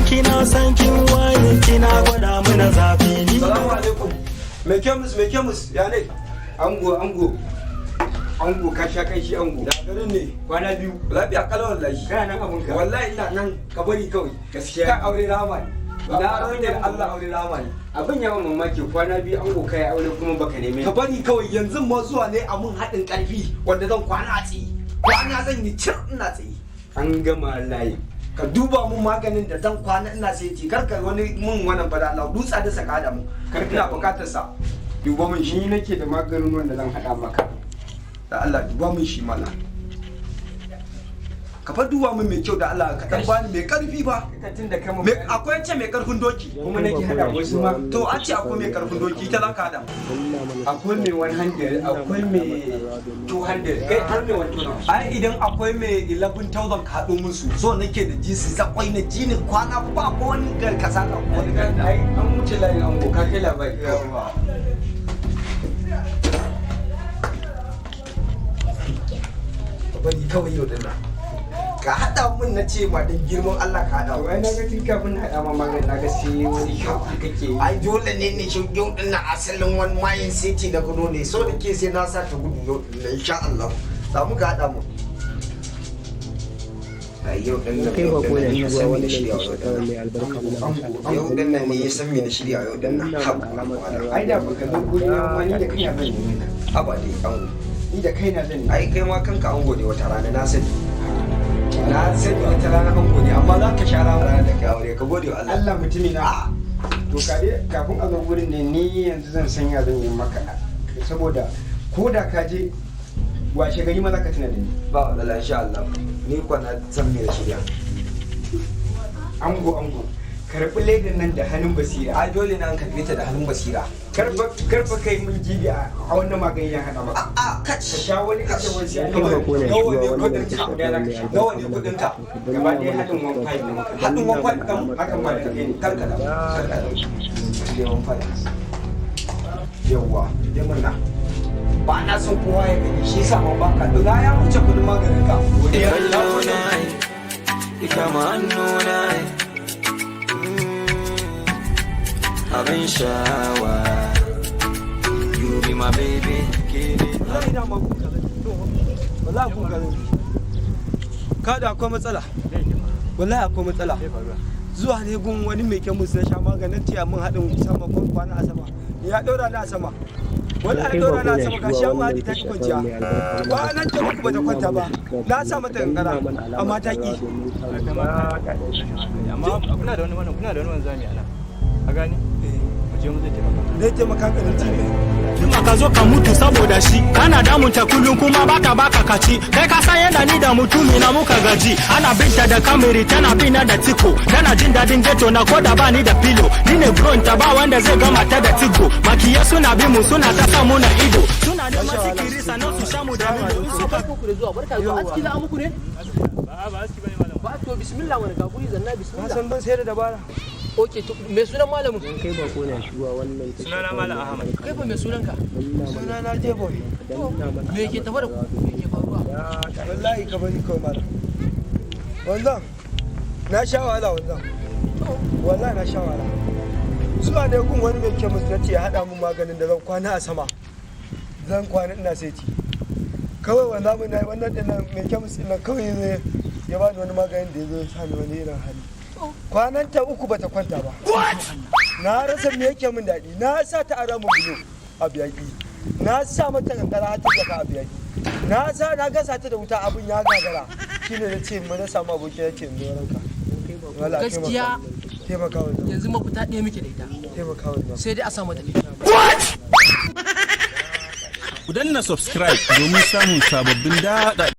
kina san kin waye kina gwada mana zafi ni. Salamu alaikum. Me kemus ya ne? Ango ka sha kai shi ango. Da garin ne kwana biyu. Lafiya kalau wallahi. Kana nan abun ka. Wallahi ina nan ka bari kawai. Gaskiya. Ka aure rama ne. Na aure da Allah aure rama ne. Abin yawan mamaki kwana biyu ango kai aure kuma baka neme. Ka bari kawai yanzu ma zuwa ne a mun haɗin ƙarfi wanda zan kwana a tsaye. Kwana zan yi cir ina tsaye. An gama layi. Ka duba mun maganin da zan kwana ina sai ci karka wani mun wannan fada Allah dutsa da saka da mu. Karka ina bukatar sa. Duba mun shi nake da maganin wanda zan hada maka. Da Allah duba mun shi mana. Ka fa duba mun mai kyau da Allah ka dan bani mai karfi ba. Tunda kama Akwai ce mai karfin doki. kuma nake hada wasu ma. To an ce akwai mai karfin doki ta zaka hada. Akwai mai 100, akwai mai 200, kai har mai 120. Ai idan akwai mai 11,000 ka haɗo musu so nake da jinsi zakwai na jini kwana ba ko wani kasa ka wani Ai an wuce layin ango ka kai labari. yawa. Bari kawai yau dinnan. Ka haɗa mun na ce ma din girman Allah ka haɗa. To ai na ga tun kafin na hada ma magani na ga sai wani shauki kake yi. Ai dole ne shi yau dinnan asalin wani mayin city da gudu ne so da ke sai na sa ta gudu yau dinnan insha Allah. Za mu ka haɗa mu. Ai yau dinnan kai ba ko da ya zuwa san me wani na shirya yau dinnan. mai albarka Yau dinnan ne ya san me na shirya yau dinnan. Ai da baka zo guri na wani da kai zan yi. Haba dai ango. Ni da kaina zan yi. Ai kai ma kanka ango ne wata rana na sani. Na sani wata rana ango ne amma za ka sha rana da kai aure ka gode wa Allah. Allah mutumi na. To kare kafin a zo gurin ne ni yanzu zan sanya zan yi maka saboda ko da ka je washe gari ma za ka tuna da ni. Ba wala insha Allah. Ni kwa na san me da shirya. Ango karɓi ledan nan da hannun basira. Ai dole na an karbe ta da hannun basira. Karfa kai mun jibi a wannan magani ya haɗa maka. A Ka sha wani ka ce wani sai kai ba ko da Nawa ne zuwa wani kudin ka? mai Nawa ne kudin ka? gaba ɗaya haɗin wani fayi da maka. Haɗin wani fayi ɗan Hakan ba da kai ne. karkada. Yawan fayi. Yawwa, ya murna. Ba na son kowa ya gani shi sa ma ba ka ɗuga ya wuce kudin maganin ka. Abin sha'awa, you be my baby. Wallahi na ma kuka zai. Wallahi kuka zai. Kada akwai matsala. Wallahi akwai matsala. Zuwa ne gun wani mai kyan musu na sha maganin tiya mun haɗin sama ko kwana a sama. Ya ɗaura na a sama. Wani a ɗaura na a sama ga shan mahadi ta ki kwanciya. Kwanan ta uku bata kwanta ba. Na sa mata kankara amma ta ki. Amma kuna da wani wanzami a nan a gani mu je mu zai taimaka Zai taimaka ka da tibi. Kuma ka zo ka mutu saboda shi kana damunta kullum kuma baka kaci kai ka san yadda ni da mutumi na muka gaji ana binta da kameri tana bina da tiko tana jin dadin ghetto na koda ba ni da filo ni ne bron ta ba wanda zai gama ta da tigo makiya suna bi mu suna ta samu na ido suna da masikiri sannan su sha mu da ido su ka ku da zuwa barka zuwa aski za a muku ne ba aski bane malam ba to bismillah wani gaguri zanna Ka bismillah san ban sai da dabara. okay to me sunan malamin kai ba ko da zuwa wannan sunana malam ahmad kai fa me sunan ka Suna na je boy. me yake tafa da ku me yake faruwa Wallahi ka bari kawai mara. Wanzan. Na sha wahala wanzan. Wallahi na sha wahala. Zuwa ne gun wani mai kemis na ce ya haɗa mun maganin da zan kwana a sama. Zan kwana ina sai ci. Kawai wanda mun nayi wannan din mai kemis din nan kawai ne ya ba ni wani maganin da ya zo ya sa ni wani irin hali. Kwanan ta uku bata kwanta ba. Na rasa me yake min daɗi. Na sa ta ara mun bulo a biyaki. Na sa mata kankara har ta jaka a biyaki. Na gasa ta da wuta abin ya gagara. Shine na ce mu na samu aboki na ce in zo ranka. Wala gaskiya taimaka wa yanzu mafita ɗaya muke da ita taimaka wa sai dai a sa mata Ku danna subscribe domin samun sababbin daɗa